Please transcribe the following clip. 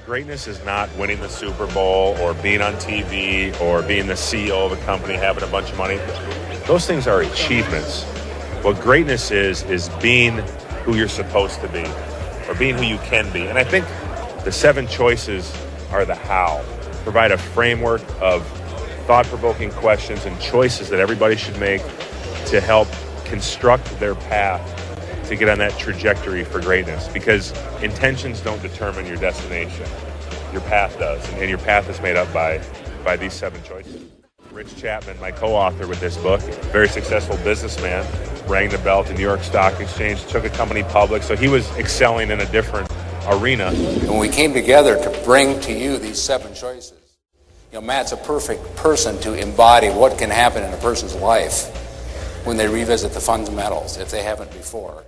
Greatness is not winning the Super Bowl or being on TV or being the CEO of a company, having a bunch of money. Those things are achievements. What greatness is being who you're supposed to be or being who you can be. And I think the 7 choices are the how. Provide a framework of thought-provoking questions and choices that everybody should make to help construct their path to get on that trajectory for greatness, because intentions don't determine your destination. Your path does, and your path is made up by these 7 choices. Rich Chapman, my co-author with this book, very successful businessman, rang the bell at the New York Stock Exchange, took a company public, so he was excelling in a different arena. When we came together to bring to you these 7 choices, Matt's a perfect person to embody what can happen in a person's life when they revisit the fundamentals, if they haven't before.